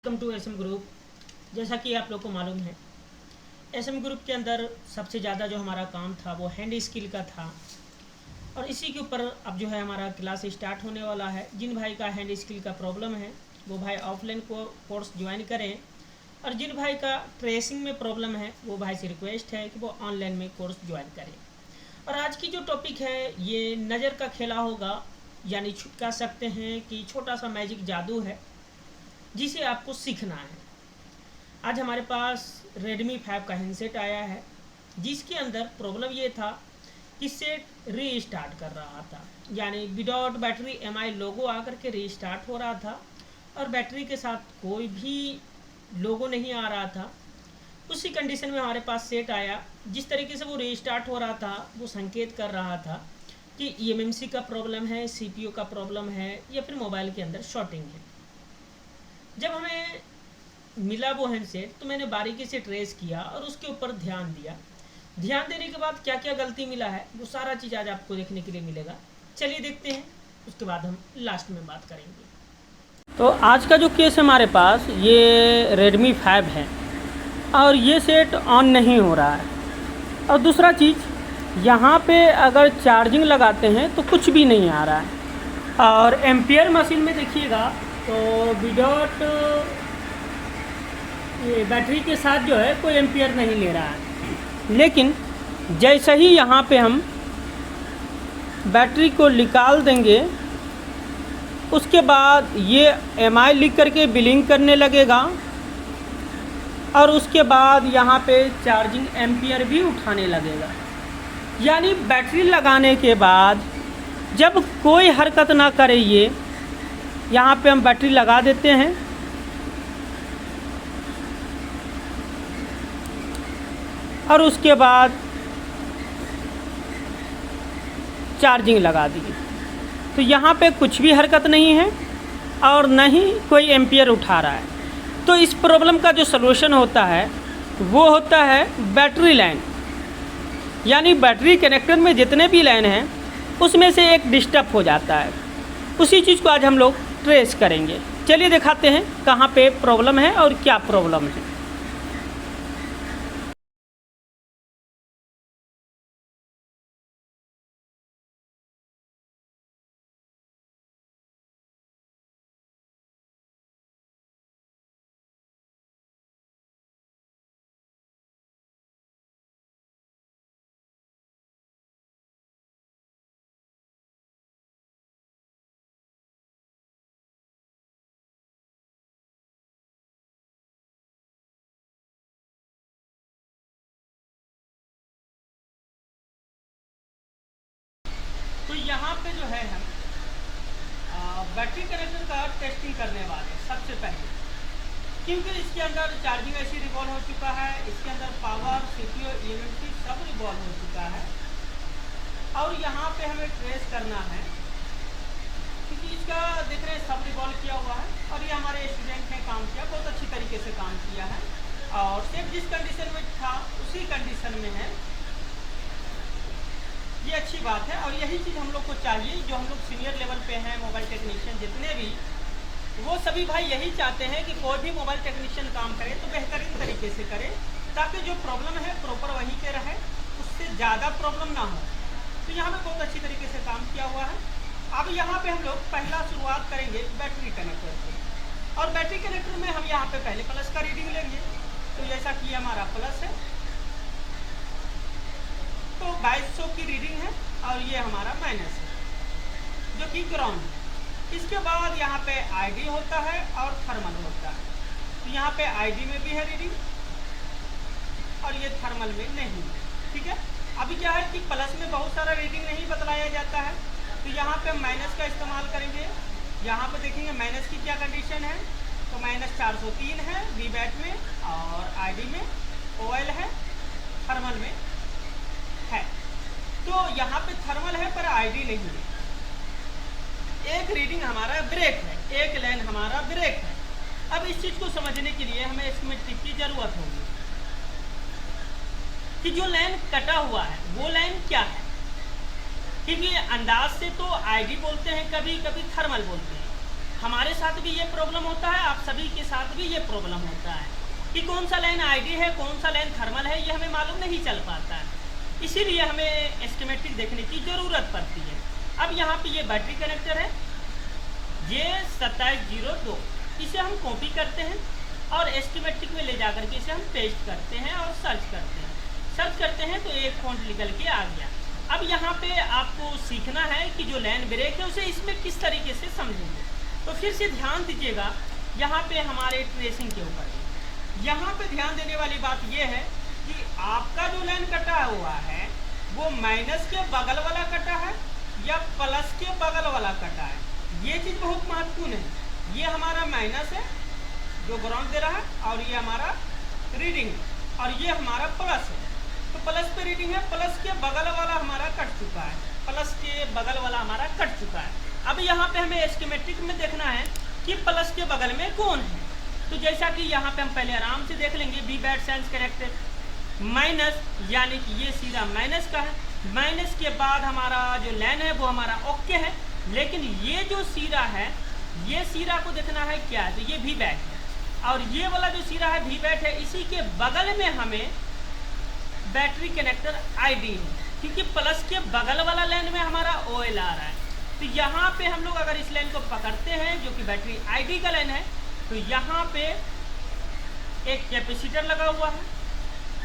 Welcome to SM group. जैसा कि आप लोग को मालूम है, एसएम ग्रुप के अंदर सबसे ज़्यादा जो हमारा काम था वो हैंड स्किल का था और इसी के ऊपर अब जो है हमारा क्लास स्टार्ट होने वाला है। जिन भाई का हैंड स्किल का प्रॉब्लम है वो भाई ऑफलाइन कोर्स ज्वाइन करें और जिन भाई का ट्रेसिंग में प्रॉब्लम है वो भाई से रिक्वेस्ट है कि वो ऑनलाइन में कोर्स ज्वाइन करें। और आज की जो टॉपिक है ये नज़र का खेला होगा, यानी कह सकते हैं कि छोटा सा मैजिक जादू है जिसे आपको सीखना है। आज हमारे पास Redmi 5 का हैंडसेट आया है जिसके अंदर प्रॉब्लम ये था कि सेट रीस्टार्ट कर रहा था, यानी विदाउट बैटरी MI लोगो आकर के रीस्टार्ट हो रहा था और बैटरी के साथ कोई भी लोगो नहीं आ रहा था। उसी कंडीशन में हमारे पास सेट आया। जिस तरीके से वो रीस्टार्ट हो रहा था वो संकेत कर रहा था कि eMMC का प्रॉब्लम है, CPU का प्रॉब्लम है या फिर मोबाइल के अंदर शॉर्टिंग है। जब हमें मिला वो हैंडसेट तो मैंने बारीकी से ट्रेस किया और उसके ऊपर ध्यान दिया। ध्यान देने के बाद क्या क्या गलती मिला है वो सारा चीज़ आज आपको देखने के लिए मिलेगा। चलिए देखते हैं, उसके बाद हम लास्ट में बात करेंगे। तो आज का जो केस है हमारे पास ये Redmi 5 है और ये सेट ऑन नहीं हो रहा है। और दूसरा चीज़, यहाँ पे अगर चार्जिंग लगाते हैं तो कुछ भी नहीं आ रहा है। और एम्पियर मशीन में देखिएगा तो विदाउट ये बैटरी के साथ जो है कोई एम्पियर नहीं ले रहा है। लेकिन जैसे ही यहाँ पे हम बैटरी को निकाल देंगे उसके बाद ये MI लिख करके बिलिंग करने लगेगा और उसके बाद यहाँ पे चार्जिंग एम्पियर भी उठाने लगेगा। यानी बैटरी लगाने के बाद जब कोई हरकत ना करे, ये यहाँ पे हम बैटरी लगा देते हैं और उसके बाद चार्जिंग लगा दी तो यहाँ पे कुछ भी हरकत नहीं है और न ही कोई एम्पियर उठा रहा है। तो इस प्रॉब्लम का जो सलूशन होता है वो होता है बैटरी लाइन, यानी बैटरी कनेक्टर में जितने भी लाइन हैं उसमें से एक डिस्टर्ब हो जाता है। उसी चीज़ को आज हम लोग ट्रेस करेंगे। चलिए दिखाते हैं कहाँ पे प्रॉब्लम है और क्या प्रॉब्लम है। तो यहाँ पे जो है हम बैटरी कनेक्टर का टेस्टिंग करने वाले हैं सबसे पहले, क्योंकि इसके अंदर चार्जिंग ऐसी रिवॉल्व हो चुका है, इसके अंदर पावर, CPU, eMMC सब रिवॉल्व हो चुका है। और यहाँ पे हमें ट्रेस करना है क्योंकि इसका देख रहे हैं सब रिवॉल्व किया हुआ है और ये हमारे स्टूडेंट ने काम किया, बहुत अच्छी तरीके से काम किया है और सेट जिस कंडीशन में था उसी कंडीशन में है। ये अच्छी बात है और यही चीज़ हम लोग को चाहिए। जो हम लोग सीनियर लेवल पे हैं, मोबाइल टेक्नीशियन जितने भी, वो सभी भाई यही चाहते हैं कि कोई भी मोबाइल टेक्नीशियन काम करे तो बेहतरीन तरीके से करे ताकि जो प्रॉब्लम है प्रॉपर वहीं पे रहे, उससे ज़्यादा प्रॉब्लम ना हो। तो यहाँ पे बहुत अच्छी तरीके से काम किया हुआ है। अब यहाँ पे हम लोग पहला शुरुआत करेंगे बैटरी कनेक्टर से और बैटरी कनेक्टर में हम यहाँ पे पहले प्लस का रीडिंग लेंगे। तो जैसा कि हमारा प्लस है तो 2200 की रीडिंग है और ये हमारा माइनस है जो कि ग्राउंड है। इसके बाद यहाँ पे ID होता है और थर्मल होता है। तो यहाँ पे ID में भी है रीडिंग और ये थर्मल में नहीं है। ठीक है, अभी क्या है कि प्लस में बहुत सारा रीडिंग नहीं बतलाया जाता है तो यहाँ पे माइनस का इस्तेमाल करेंगे। यहाँ पे देखेंगे माइनस की क्या कंडीशन है, तो -403 है VBAT में और ID में OL है, थर्मल में है। तो यहाँ पे थर्मल है पर ID नहीं है। एक रीडिंग हमारा ब्रेक है, एक लाइन हमारा ब्रेक है। अब इस चीज़ को समझने के लिए हमें इसमें टिप की जरूरत होगी कि जो लाइन कटा हुआ है वो लाइन क्या है। क्योंकि अंदाज से तो ID बोलते हैं, कभी कभी थर्मल बोलते हैं। हमारे साथ भी ये प्रॉब्लम होता है, आप सभी के साथ भी ये प्रॉब्लम होता है कि कौन सा लाइन आईडी है, कौन सा लाइन थर्मल है, ये हमें मालूम नहीं चल पाता है। इसीलिए हमें एस्केमेटिक देखने की ज़रूरत पड़ती है। अब यहाँ पे ये बैटरी कनेक्टर है J2702, इसे हम कॉपी करते हैं और एस्केमेटिक में ले जाकर के इसे हम पेस्ट करते हैं और सर्च करते हैं तो एक फॉन्ट निकल के आ गया। अब यहाँ पे आपको सीखना है कि जो लाइन ब्रेक है उसे इसमें किस तरीके से समझेंगे। तो फिर से ध्यान दीजिएगा यहाँ पे हमारे ट्रेसिंग के ऊपर। यहाँ पे ध्यान देने वाली बात ये है कि आपका जो लाइन कटा हुआ है वो माइनस के बगल वाला कटा है या प्लस के बगल वाला कटा है, ये चीज़ बहुत महत्वपूर्ण है। ये हमारा माइनस है जो ग्राउंड दे रहा है, और ये हमारा रीडिंग है, और ये हमारा प्लस है। तो प्लस पे रीडिंग है, प्लस के बगल वाला हमारा कट चुका है, प्लस के बगल वाला हमारा कट चुका है। अब यहाँ पे हमें एस्केमेटिक में देखना है कि प्लस के बगल में कौन है। तो जैसा कि यहाँ पे हम पहले आराम से देख लेंगे, be bad science corrected minus, यानी कि ये सीधा माइनस का है। माइनस के बाद हमारा जो लाइन है वो हमारा ओके है, लेकिन ये जो सीरा है, ये सीरा को देखना है क्या है, तो ये भी बैट है, और ये वाला जो सीरा है भी बैट है, इसी के बगल में हमें बैटरी कनेक्टर आईडी है, क्योंकि प्लस के बगल वाला लाइन में हमारा OL आ रहा है। तो यहाँ पे हम लोग अगर इस लाइन को पकड़ते हैं जो कि बैटरी आईडी का लाइन है, तो यहाँ पे एक कैपेसिटर लगा हुआ है,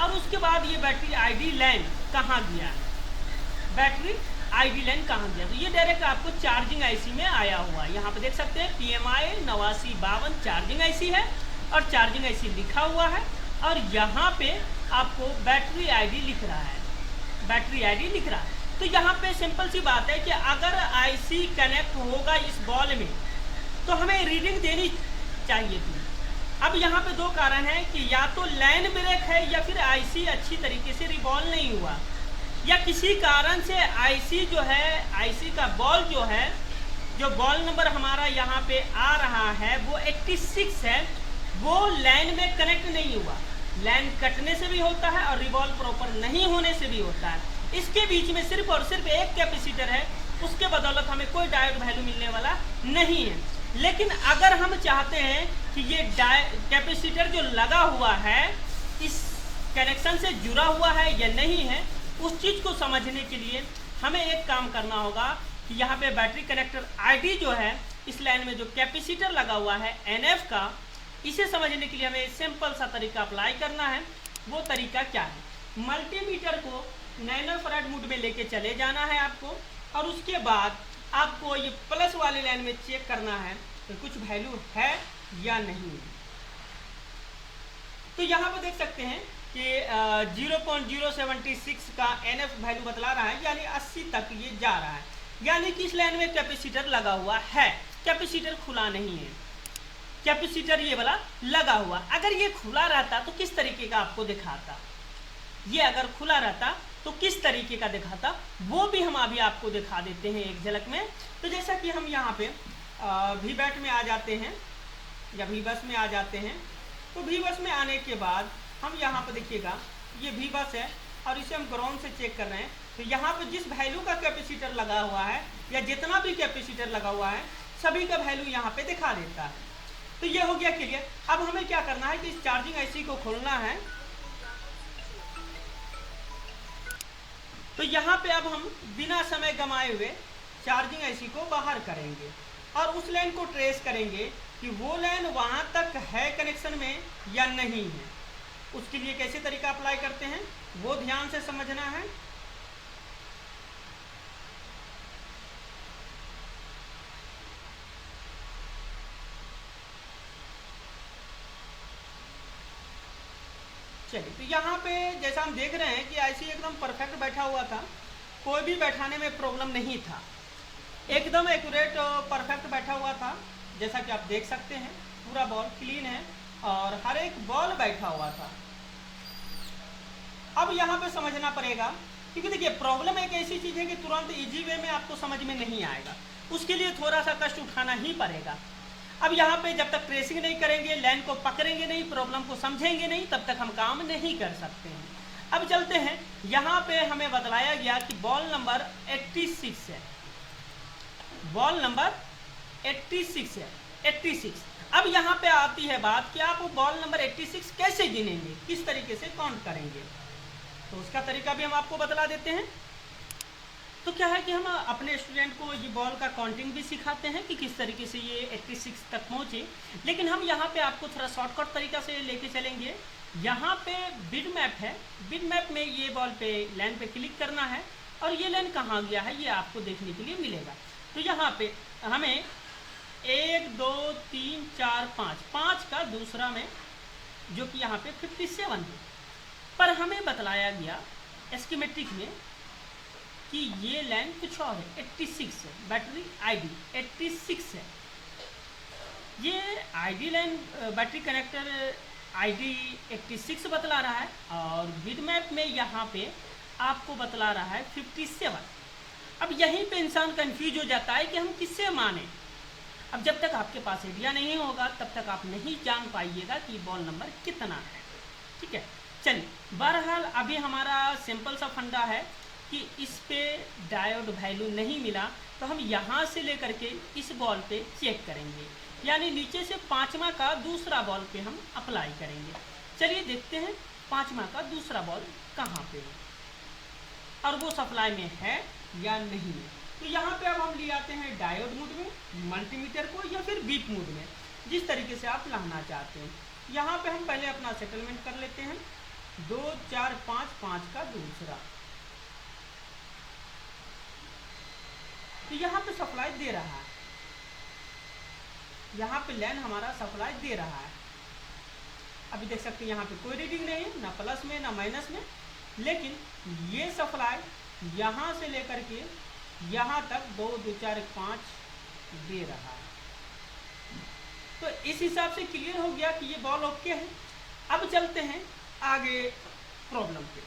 और उसके बाद ये बैटरी आईडी लाइन कहाँ गया है, बैटरी आईडी लाइन कहाँ गया, तो ये डायरेक्ट आपको चार्जिंग आईसी में आया हुआ है। यहाँ पे देख सकते हैं PMI 8952 चार्जिंग आईसी है, और चार्जिंग आईसी लिखा हुआ है, और यहाँ पे आपको बैटरी आईडी लिख रहा है, बैटरी आईडी लिख रहा है। तो यहाँ पे सिंपल सी बात है कि अगर आईसी कनेक्ट होगा इस बॉल में तो हमें रीडिंग देनी चाहिए थी। अब यहाँ पे दो कारण हैं कि या तो लाइन ब्रेक है या फिर आईसी अच्छी तरीके से रिवॉल्व नहीं हुआ, या किसी कारण से आईसी जो है, आईसी का बॉल जो है, जो बॉल नंबर हमारा यहाँ पे आ रहा है वो 86 है, वो लाइन में कनेक्ट नहीं हुआ। लाइन कटने से भी होता है और रिवॉल्व प्रॉपर नहीं होने से भी होता है। इसके बीच में सिर्फ और सिर्फ एक कैपेसिटर है, उसके बदौलत हमें कोई डायोड वैल्यू मिलने वाला नहीं है। लेकिन अगर हम चाहते हैं कि ये कैपेसिटर जो लगा हुआ है इस कनेक्शन से जुड़ा हुआ है या नहीं है, उस चीज़ को समझने के लिए हमें एक काम करना होगा कि यहाँ पे बैटरी कनेक्टर आईडी जो है, इस लाइन में जो कैपेसिटर लगा हुआ है NF का, इसे समझने के लिए हमें सिंपल सा तरीका अप्लाई करना है। वो तरीका क्या है, मल्टीमीटर को नैनोफैराड मोड में लेके चले जाना है आपको, और उसके बाद आपको ये प्लस वाले लाइन में चेक करना है कि कुछ वैल्यू है या नहीं। तो यहाँ पर देख सकते हैं कि 0.076 का NF वैल्यू बतला रहा है, यानी 80 तक ये जा रहा है, यानी कि इस लाइन में कैपेसिटर लगा हुआ है, कैपेसिटर खुला नहीं है, कैपेसिटर ये वाला लगा हुआ। अगर ये खुला रहता तो किस तरीके का आपको दिखाता, ये अगर खुला रहता तो किस तरीके का दिखाता, वो भी हम अभी आपको दिखा देते हैं एक झलक में। तो जैसा कि हम यहाँ पे वी बैट में आ जाते हैं या वी बस में आ जाते हैं, तो वी बस में आने के बाद हम यहाँ पर देखिएगा ये वी बस है, और इसे हम ग्राउंड से चेक कर रहे हैं। तो यहाँ पर जिस वैल्यू का कैपेसिटर लगा हुआ है या जितना भी कैपेसिटर लगा हुआ है, सभी का वैल्यू यहाँ पे दिखा देता है। तो ये हो गया क्लियर। अब हमें क्या करना है कि इस चार्जिंग आईसी को खोलना है। तो यहाँ पे अब हम बिना समय गंवाए हुए चार्जिंग आईसी को बाहर करेंगे और उस लाइन को ट्रेस करेंगे कि वो लाइन वहाँ तक है कनेक्शन में या नहीं है। उसके लिए कैसे तरीका अप्लाई करते हैं वो ध्यान से समझना है। चलिए, तो यहाँ पे जैसा हम देख रहे हैं कि आईसी एकदम परफेक्ट बैठा हुआ था, कोई भी बैठाने में प्रॉब्लम नहीं था, एकदम एक्यूरेट परफेक्ट बैठा हुआ था। जैसा कि आप देख सकते हैं पूरा बॉल क्लीन है और हर एक बॉल बैठा हुआ था। अब यहाँ पे समझना पड़ेगा, क्योंकि देखिए प्रॉब्लम एक ऐसी चीज़ है कि तुरंत इजी वे में आपको समझ में नहीं आएगा, उसके लिए थोड़ा सा कष्ट उठाना ही पड़ेगा। अब यहाँ पे जब तक ट्रेसिंग नहीं करेंगे, लाइन को पकड़ेंगे नहीं, प्रॉब्लम को समझेंगे नहीं, तब तक हम काम नहीं कर सकते हैं। अब चलते हैं, यहाँ पे हमें बतलाया गया कि बॉल नंबर 86 है, बॉल नंबर 86 है। 86। अब यहाँ पे आती है बात कि आप बॉल नंबर 86 कैसे गिनेंगे, किस तरीके से काउंट करेंगे। तो उसका तरीका भी हम आपको बतला देते हैं। तो क्या है कि हम अपने स्टूडेंट को ये बॉल का काउंटिंग भी सिखाते हैं कि किस तरीके से ये 86 तक पहुँचे, लेकिन हम यहाँ पे आपको थोड़ा शॉर्टकट तरीका से लेके चलेंगे। यहाँ पे बिट मैप है, बिट मैप में ये बॉल पे लाइन पे क्लिक करना है और ये लाइन कहाँ गया है ये आपको देखने के लिए मिलेगा। तो यहाँ पे हमें 1 2 3 4 5 का दूसरा में जो कि यहाँ पे 57 है, पर हमें बतलाया गया एस्कीमेटिक में कि ये लाइन कुछ और है, 86 है, बैटरी आईडी 86 है। ये ID line battery connector ID 86 बतला रहा है और बिट मैप में यहाँ पे आपको बतला रहा है 57। अब यहीं पे इंसान कंफ्यूज हो जाता है कि हम किससे माने। अब जब तक आपके पास आइडिया नहीं होगा तब तक आप नहीं जान पाइएगा कि बॉल नंबर कितना है। ठीक है, चलिए, बहरहाल अभी हमारा सिंपल सा फंडा है कि इस पे डायोड वैल्यू नहीं मिला तो हम यहाँ से लेकर के इस बॉल पे चेक करेंगे, यानी नीचे से 5वां का दूसरा बॉल पे हम अप्लाई करेंगे। चलिए देखते हैं 5वां का दूसरा बॉल कहाँ पे है और वो सप्लाई में है या नहीं है। तो यहाँ पे अब हम ले आते हैं डायोड मोड में, मल्टीमीटर को या फिर बीप मोड में, जिस तरीके से आप लाना चाहते हैं। यहाँ पे हम पहले अपना सेटलमेंट कर लेते हैं, 2 4 5 5 का दूसरा। तो यहाँ पे सप्लाई दे रहा है, यहाँ पे लाइन हमारा सप्लाई दे रहा है। अभी देख सकते हैं यहाँ पे कोई रीडिंग नहीं है, ना प्लस में ना माइनस में, लेकिन ये सप्लाई यहाँ से लेकर के यहाँ तक 2 2 4 5 दे रहा है। तो इस हिसाब से क्लियर हो गया कि ये बॉल ओके है। अब चलते हैं आगे प्रॉब्लम पे।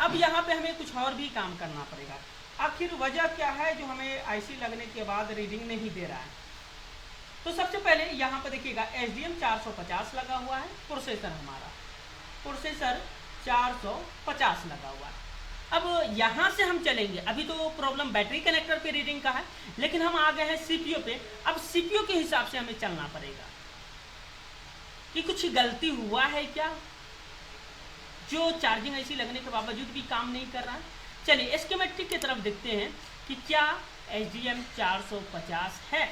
अब यहाँ पे हमें कुछ और भी काम करना पड़ेगा। आखिर वजह क्या है जो हमें आईसी लगने के बाद रीडिंग नहीं दे रहा है। तो सबसे पहले यहाँ पर देखिएगा SDM 450 लगा हुआ है, प्रोसेसर हमारा प्रोसेसर 450 लगा हुआ है। अब यहाँ से हम चलेंगे, अभी तो प्रॉब्लम बैटरी कनेक्टर पे रीडिंग का है, लेकिन हम आ गए हैं CPU पे। अब CPU के हिसाब से हमें चलना पड़ेगा कि कुछ गलती हुआ है क्या जो चार्जिंग ऐसी लगने के बावजूद भी काम नहीं कर रहा है। चलिए स्कीमेटिक की तरफ देखते हैं कि क्या SDM 450 है।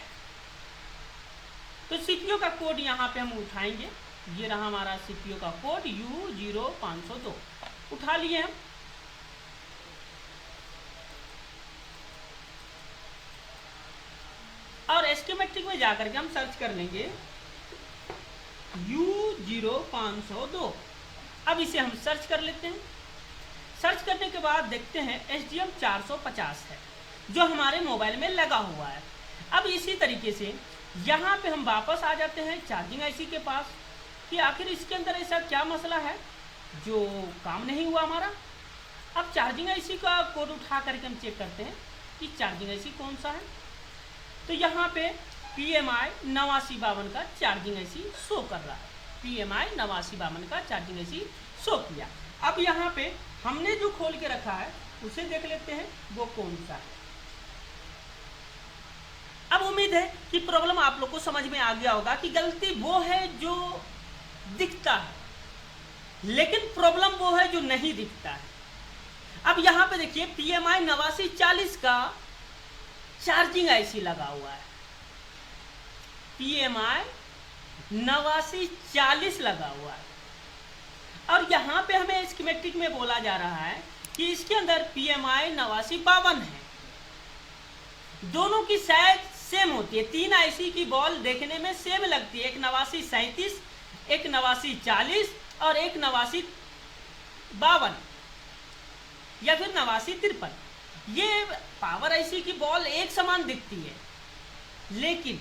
तो CPU का कोड यहाँ पे हम उठाएंगे, ये रहा हमारा CPU का कोड U0502, उठा लिए हम। और स्कीमेटिक में जाकर के हम सर्च कर लेंगे U0502। अब इसे हम सर्च कर लेते हैं। सर्च करने के बाद देखते हैं SDM 450 है जो हमारे मोबाइल में लगा हुआ है। अब इसी तरीके से यहाँ पे हम वापस आ जाते हैं चार्जिंग आईसी के पास कि आखिर इसके अंदर ऐसा क्या मसला है जो काम नहीं हुआ हमारा। अब चार्जिंग आईसी का कोड उठा करके हम चेक करते हैं कि चार्जिंग आईसी कौन सा है। तो यहाँ पे PMI 8952 का चार्जिंग आईसी शो कर रहा है, PMI 8952 का चार्जिंग आईसी शो किया। अब यहाँ पे हमने जो खोल के रखा है उसे देख लेते हैं वो कौन सा है। अब उम्मीद है कि प्रॉब्लम आप लोग को समझ में आ गया होगा कि गलती वो है जो दिखता है, लेकिन प्रॉब्लम वो है जो नहीं दिखता है। अब यहाँ पे देखिए PMI 8940 का चार्जिंग आईसी लगा हुआ है, PMI 8940 लगा हुआ है। और यहाँ पे हमें स्कीमेटिक में बोला जा रहा है कि इसके अंदर PMI 8952 है। दोनों की साइज सेम होती है, 3 आईसी की बॉल देखने में सेम लगती है, एक 8937, एक 8940 और एक 8952 या फिर 8953। ये पावर आईसी की बॉल एक समान दिखती है, लेकिन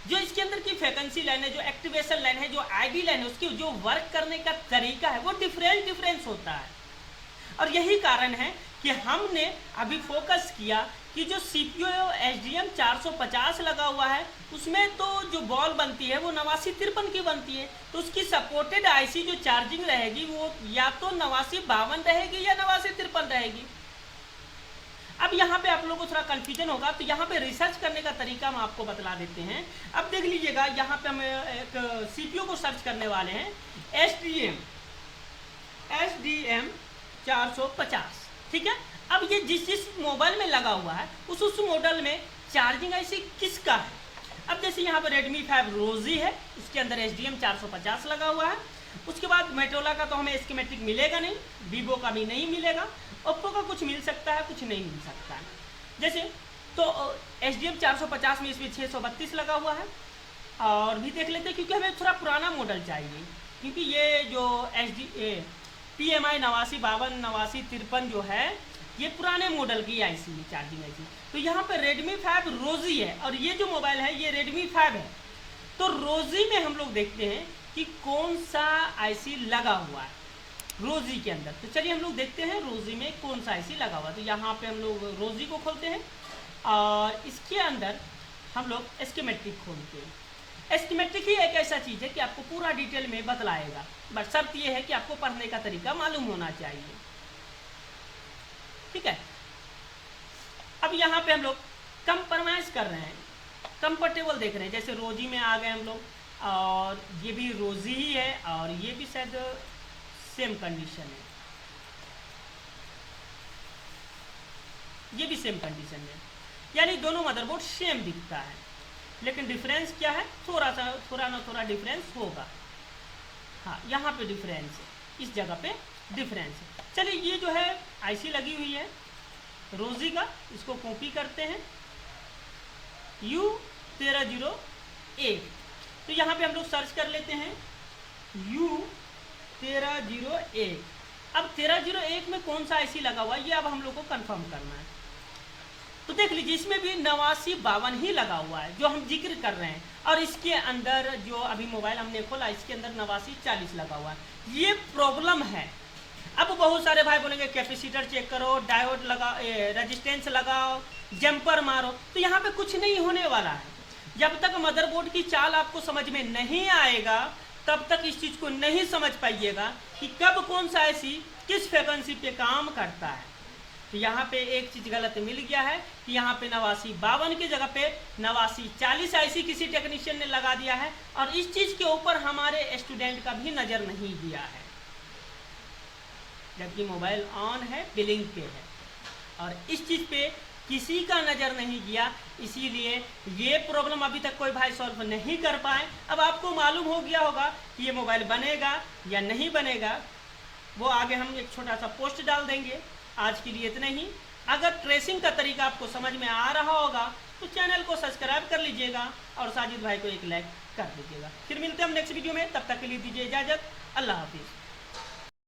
जो इसके अंदर की फ्रीक्वेंसी लाइन है, जो एक्टिवेशन लाइन है, जो आईडी लाइन है, उसकी जो वर्क करने का तरीका है वो डिफरेंस होता है। और यही कारण है कि हमने अभी फोकस किया कि जो CPU SDM 450 लगा हुआ है उसमें तो जो बॉल बनती है वो 8953 की बनती है, तो उसकी सपोर्टेड आईसी जो चार्जिंग रहेगी वो या तो 8952 रहेगी या 8953 रहेगी। अब यहाँ पे आप लोगों को थोड़ा कन्फ्यूजन होगा, तो यहाँ पे रिसर्च करने का तरीका हम आपको बतला देते हैं। अब देख लीजिएगा, यहाँ पे हम एक CPU को सर्च करने वाले हैं, SDM 450, ठीक है। अब ये जिस मोबाइल में लगा हुआ है उस मॉडल में चार्जिंग ऐसी किसका है। अब जैसे यहाँ पर Redmi 5 रोजी है, उसके अंदर SDM 450 लगा हुआ है। उसके बाद मेटोला का तो हमें स्कीमेटिक मिलेगा नहीं, वीवो का भी नहीं मिलेगा, ओप्पो का कुछ मिल सकता है, कुछ नहीं मिल सकता है। जैसे तो SDM 450 में इसमें 632 लगा हुआ है। और भी देख लेते हैं, क्योंकि हमें थोड़ा पुराना मॉडल चाहिए, क्योंकि ये जो PMI 89 52 89 53 जो है, ये पुराने मॉडल की आईसी है, चार्जिंग आईसी। तो यहाँ पे Redmi 5 रोजी है और ये जो मोबाइल है ये Redmi 5 है। तो रोजी में हम लोग देखते हैं कि कौन सा आईसी लगा हुआ है रोजी के अंदर। तो चलिए हम लोग देखते हैं रोजी में कौन सा आईसी लगा हुआ है। तो यहाँ पे हम लोग रोजी को खोलते हैं और इसके अंदर हम लोग स्कीमेटिक खोलते हैं। स्कीमेटिक ही एक ऐसा चीज़ है कि आपको पूरा डिटेल में बतलाएगा, बट शर्त ये है कि आपको पढ़ने का तरीका मालूम होना चाहिए, ठीक है। अब यहाँ पे हम लोग कंप्रोमाइज़ कर रहे हैं, कंफर्टेबल देख रहे हैं। जैसे रोजी में आ गए हम लोग, और ये भी रोजी ही है और ये भी शायद सेम कंडीशन है, ये भी सेम कंडीशन है, यानी दोनों मदरबोर्ड सेम दिखता है। लेकिन डिफरेंस क्या है, थोड़ा ना थोड़ा डिफरेंस होगा। हाँ, यहाँ पे डिफरेंस है, इस जगह पे डिफरेंस है। चलिए ये जो है आईसी लगी हुई है रोजी का, इसको कॉपी करते हैं U1301। तो यहाँ पे हम लोग सर्च कर लेते हैं U1301। अब 1301 में कौन सा आईसी लगा हुआ है ये अब हम लोग को कंफर्म करना है। तो देख लीजिए, इसमें भी 89 52 ही लगा हुआ है जो हम जिक्र कर रहे हैं, और इसके अंदर जो अभी मोबाइल हमने खोला इसके अंदर 89 40 लगा हुआ है। ये प्रॉब्लम है। अब बहुत सारे भाई बोलेंगे कैपेसिटर चेक करो, डायोड लगा, रेजिस्टेंस लगाओ, जंपर मारो। तो यहाँ पे कुछ नहीं होने वाला है। जब तक मदरबोर्ड की चाल आपको समझ में नहीं आएगा तब तक इस चीज़ को नहीं समझ पाइएगा कि कब कौन सा आईसी किस फ्रीक्वेंसी पे काम करता है। तो यहाँ पे एक चीज़ गलत मिल गया है कि यहाँ पे 89 52 की जगह पे 89 40 आईसी किसी टेक्नीशियन ने लगा दिया है, और इस चीज़ के ऊपर हमारे स्टूडेंट का भी नज़र नहीं दिया है, जबकि मोबाइल ऑन है, बिलिंग पे है, और इस चीज़ पे किसी का नज़र नहीं गया। इसीलिए ये प्रॉब्लम अभी तक कोई भाई सॉल्व नहीं कर पाए। अब आपको मालूम हो गया होगा कि ये मोबाइल बनेगा या नहीं बनेगा, वो आगे हम एक छोटा सा पोस्ट डाल देंगे। आज के लिए इतना ही। अगर ट्रेसिंग का तरीका आपको समझ में आ रहा होगा तो चैनल को सब्सक्राइब कर लीजिएगा और साजिद भाई को एक लाइक कर दीजिएगा। फिर मिलते हैं हम नेक्स्ट वीडियो में, तब तक के लिए दीजिए इजाज़त। अल्लाह हाफिज़।